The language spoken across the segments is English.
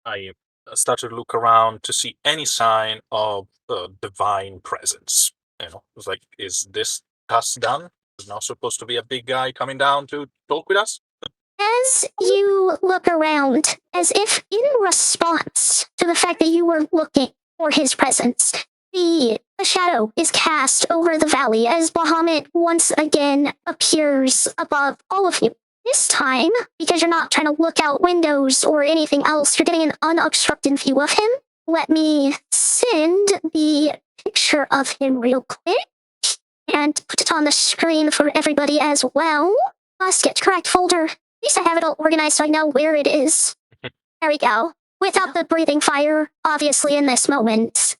I started to look around to see any sign of divine presence. It's like, is this task done? There's not supposed to be a big guy coming down to talk with us? As you look around, as if in response to the fact that you were looking for his presence, a shadow is cast over the valley as Bahamut once again appears above all of you. This time, because you're not trying to look out windows or anything else, you're getting an unobstructed view of him. Let me send the picture of him real quick and put it on the screen for everybody as well. Must get correct folder. At least I have it all organized so I know where it is. There we go. Without the breathing fire, obviously, in this moment.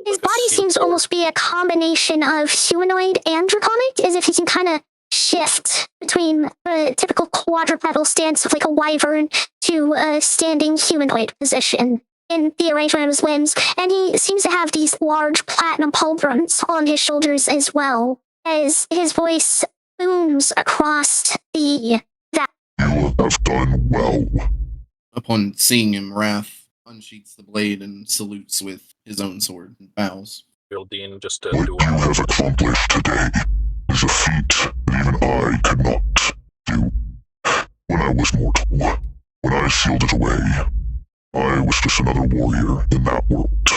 His body seems to almost be a combination of humanoid and draconic, as if he can kind of shift between the typical quadrupedal stance of like a wyvern to a standing humanoid position in the arrangement of his limbs. And he seems to have these large platinum pauldrons on his shoulders as well, as his voice booms across the valley. You have done well. Upon seeing him, Wrath unsheaths the blade and salutes with his own sword and bows. Geraldine just What you have accomplished today is a feat that even I could not do. When I was mortal, when I sealed it away, I was just another warrior in that world.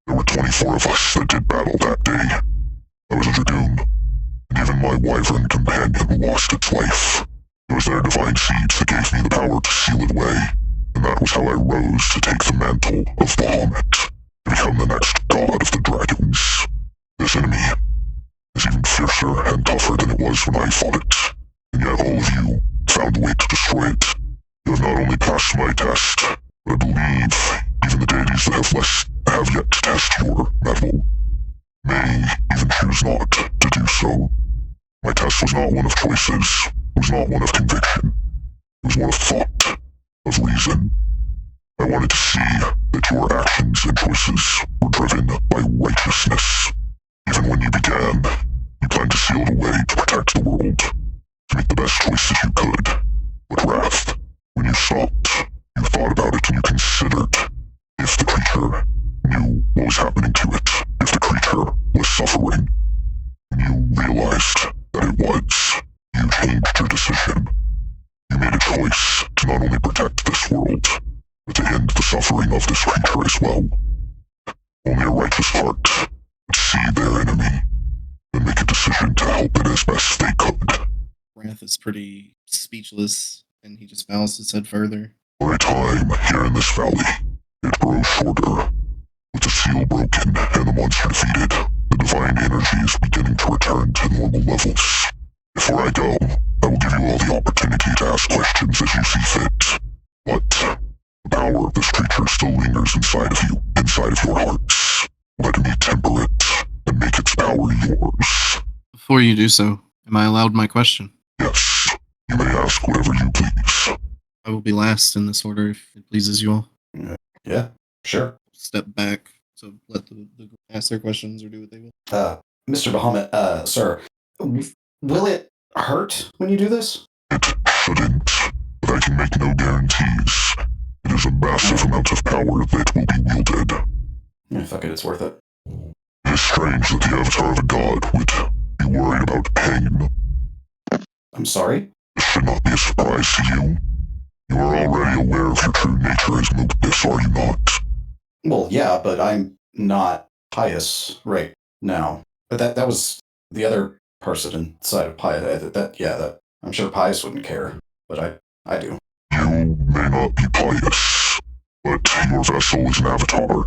There were 24 of us that did battle that day. I was a dragoon, and even my wyvern companion lost its life. It was their divine seeds that gave me the power to seal it away, and that was how I rose to take the mantle of Bahamut, to become the next god of the dragons. This enemy is even fiercer and tougher than it was when I fought it, and yet all of you found a way to destroy it. You have not only passed my test, but I believe even the deities that have yet to test your mettle may even choose not to do so. My test was not one of choices. It was not one of conviction. It was one of thought, of reason. I wanted to see that your actions and choices were driven by righteousness. Even when you began, you planned to seal it away to protect the world, to make the best choices you could. But Wrath, when you stopped, you thought about it and you considered if the creature knew what was happening to it, if the creature was suffering. And you realized that it was. You changed your decision. You made a choice to not only protect this world, but to end the suffering of this creature as well. Only a righteous heart would see their enemy and make a decision to help it as best they could. Wrath is pretty speechless, and he just bows his head further. For a time here in this valley, it grows shorter. With the seal broken and the monster defeated, the divine energy is beginning to return to normal levels. Before I go, I will give you all the opportunity to ask questions as you see fit. But the power of this creature still lingers inside of you, inside of your hearts. Let me temper it and make its power yours. Before you do so, am I allowed my question? Yes, you may ask whatever you please. I will be last in this order if it pleases you all. Yeah, sure. Step back to let the group ask their questions or do what they will. Mr. Bahamut, sir, will it hurt when you do this? It shouldn't, but I can make no guarantees. It is a massive amount of power that will be wielded. Yeah, fuck it, it's worth it. It is strange that the avatar of a god would be worried about pain. I'm sorry? This should not be a surprise to you. You are already aware of your true nature as Moopness, are you not? Well, yeah, but I'm not pious right now. But that was the other person inside of Pius. I'm sure Pius wouldn't care, but I do. You may not be pious, but your vessel is an avatar,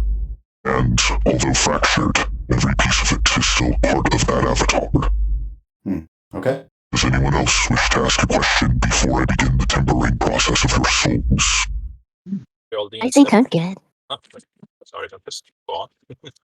and although fractured, every piece of it is still part of that avatar. Okay. Does anyone else wish to ask a question before I begin the tempering process of your souls? Geraldine I think I'm good. Oh, sorry, just go on.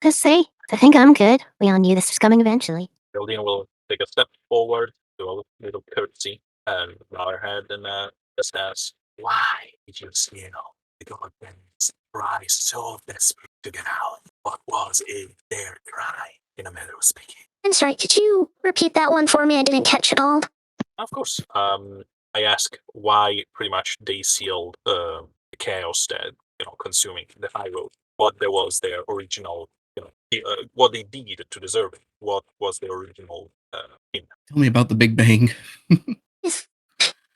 Just say, I think I'm good. We all knew this was coming eventually. Geraldine will take a step forward, do a little curtsy, and bow her head and just ask, why did you steal the goddamn's prize so desperate to get out? What was it their cry in a manner of speaking? I'm sorry, could you repeat that one for me? I didn't catch it all. Of course. I ask why pretty much they sealed the Chaos Dead. consuming the high road. What there was their original, what they did to deserve it. What was their original thing. Tell me about the Big Bang.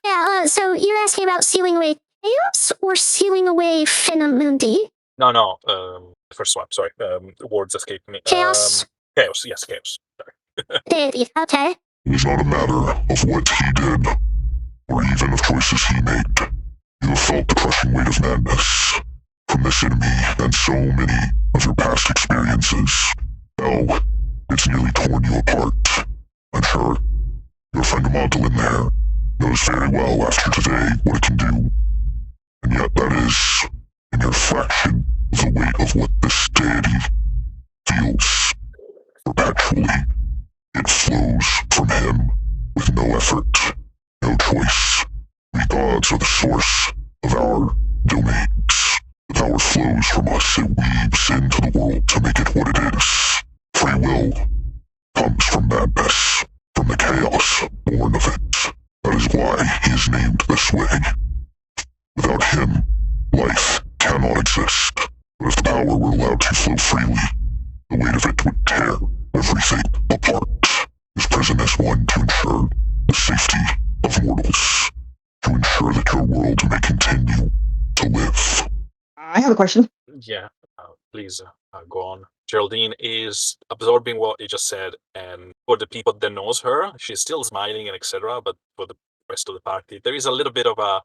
Yeah, so you're asking about sealing away chaos or sealing away Finamundi? No, the first one, sorry. Words escaped me. Chaos? Chaos, yes, chaos. Sorry. Deity, okay. It is not a matter of what he did, or even of choices he made. You have felt the crushing weight of madness from this enemy and so many of your past experiences. Hell, it's nearly torn you apart. I'm sure your friend Magdalene there knows very well after today what it can do. And yet that is a mere fraction of the weight of what this deity feels. Perpetually, it flows from him with no effort, no choice. We gods are the source of our domains. The power flows from us, it weaves into the world to make it what it is. Free will comes from madness, from the chaos born of it. That is why he is named this way. Without him, life cannot exist. But if the power were allowed to flow freely, the weight of it would tear everything apart. This prison is one to ensure the safety of mortals, to ensure that your world may continue to live. I have a question. Yeah, please go on. Geraldine is absorbing what you just said, and for the people that knows her, she's still smiling and etc. But for the rest of the party, there is a little bit of a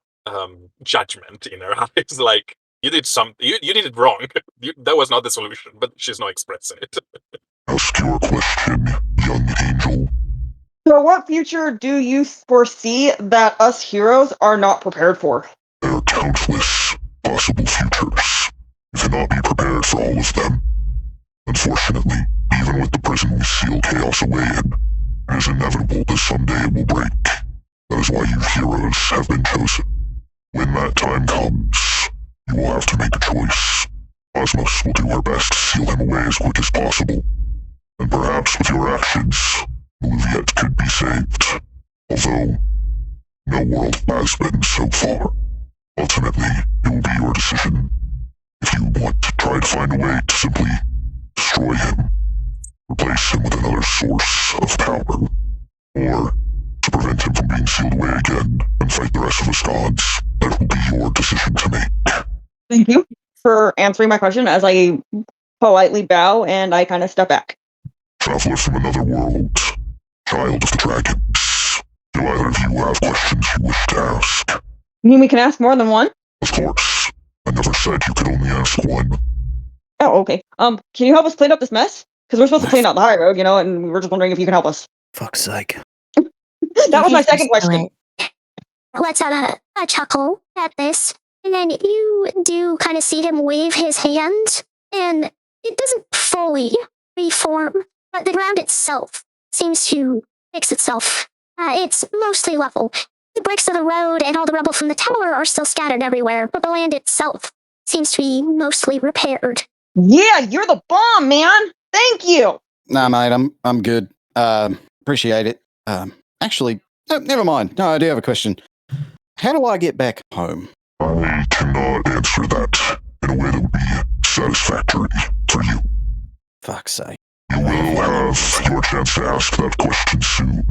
judgment in her eyes. Like you did something, you did it wrong. That was not the solution, but she's not expressing it. Ask your question, young angel. So what future do you foresee that us heroes are not prepared for? There are countless possible futures. You cannot be prepared for all of them. Unfortunately, even with the prison we seal chaos away in, it is inevitable that someday it will break. That is why you heroes have been chosen. When that time comes, you will have to make a choice. Osmos will do her best to seal him away as quick as possible. And perhaps with your actions, Luviet could be saved. Although, no world has been so far. Ultimately, it will be your decision. If you want to try to find a way to simply destroy him, replace him with another source of power, or to prevent him from being sealed away again and fight the rest of us gods, that will be your decision to make. Thank you for answering my question as I politely bow and I kind of step back. Traveler from another world, child of the dragons. Do either of you have questions you wish to ask? You mean we can ask more than one? Of course. I never said you could only ask one. Oh, okay. Can you help us clean up this mess? Because we're supposed to clean out the high road, and we were just wondering if you can help us. Fuck's sake. That was my second question. Let's have a chuckle at this. And then you do kind of see him wave his hand, and it doesn't fully reform, but the ground itself seems to fix itself. It's mostly level. The bricks of the road and all the rubble from the tower are still scattered everywhere, but the land itself seems to be mostly repaired. Yeah, you're the bomb, man. Thank you. Nah, mate, I'm good. Appreciate it. Actually, no, never mind. No, I do have a question. How do I get back home? I cannot answer that in a way that would be satisfactory for you. Fuck's sake. You will have your chance to ask that question soon.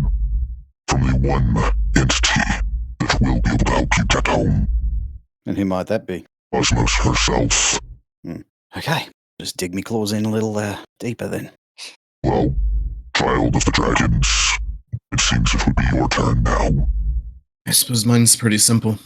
From the one entity that will be able to help you get home. And who might that be? Osmos herself. Okay, just dig me claws in a little deeper then. Well, child of the dragons, it seems it would be your turn now. I suppose mine's pretty simple.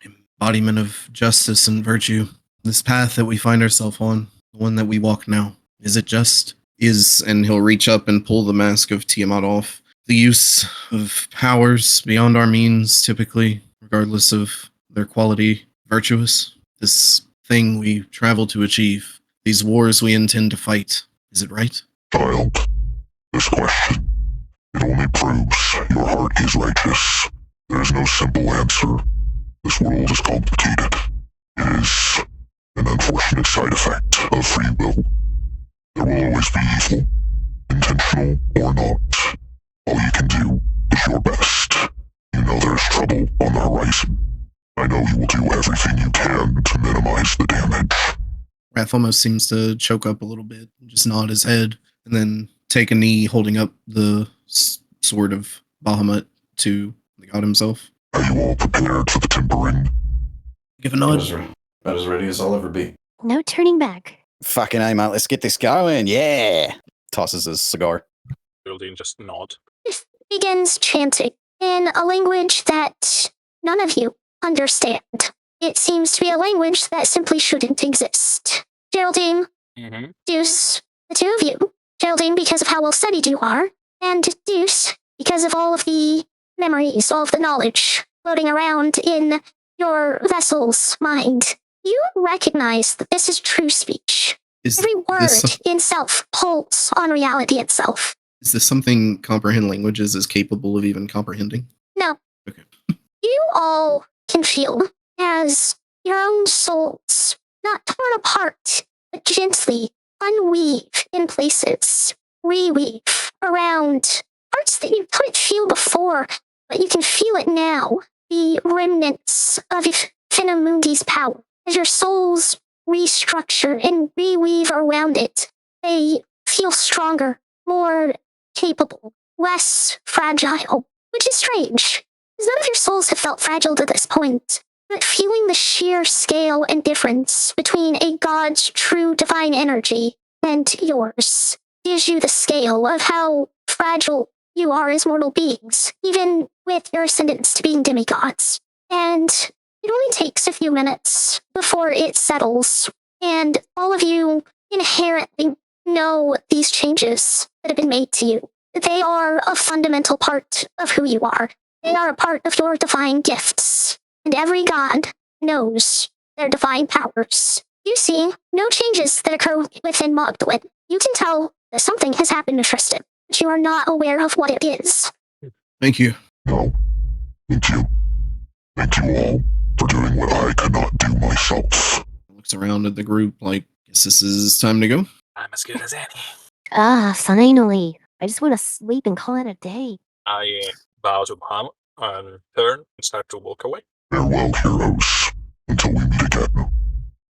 Embodiment of justice and virtue. This path that we find ourselves on, the one that we walk now, is it just? And he'll reach up and pull the mask of Tiamat off. The use of powers beyond our means, typically, regardless of their quality, virtuous. This thing we travel to achieve. These wars we intend to fight. Is it right? Child, this question, it only proves your heart is righteous. There is no simple answer. This world is complicated. It is an unfortunate side effect of free will. There will always be evil, intentional or not. All you can do is your best. You know there's trouble on the horizon. I know you will do everything you can to minimize the damage. Wrath almost seems to choke up a little bit, just nod his head, and then take a knee, holding up the sword of Bahamut to the god himself. Are you all prepared for the timbering? Give a nod. About as ready as I'll ever be. No turning back. Fucking A, mate. Let's get this going. Yeah. Tosses his cigar. Geraldine just nod. It begins chanting in a language that none of you understand. It seems to be a language that simply shouldn't exist. Geraldine, Mm-hmm. Deuce, the two of you. Geraldine, because of how well studied you are, and Deuce, because of all of the memories, all of the knowledge floating around in your vessel's mind. You recognize that this is true speech. Is Every word this, in self pulls on reality itself. is this something comprehend languages is capable of even comprehending? No. Okay. You all can feel as your own souls, not torn apart, but gently unweave in places, reweave around parts that you couldn't feel before, but you can feel it now. The remnants of Finamundi's power. As your souls restructure and reweave around it, they feel stronger, more capable, less fragile, which is strange. Because none of your souls have felt fragile to this point. But feeling the sheer scale and difference between a god's true divine energy and yours gives you the scale of how fragile you are as mortal beings, even with your ascendance to being demigods. And it only takes a few minutes before it settles, and all of you inherently know these changes that have been made to you. They are a fundamental part of who you are. They are a part of your divine gifts, and every god knows their divine powers. You see no changes that occur within Magdalene. You can tell that something has happened to Tristan, but you are not aware of what it is. Thank you. No. Thank you. Thank you all for doing what I cannot do myself. Looks around at the group like, guess this is time to go. I'm as good as any. Ah, finally. I just want to sleep and call it a day. I bow to Bahamut and turn and start to walk away. Farewell, heroes.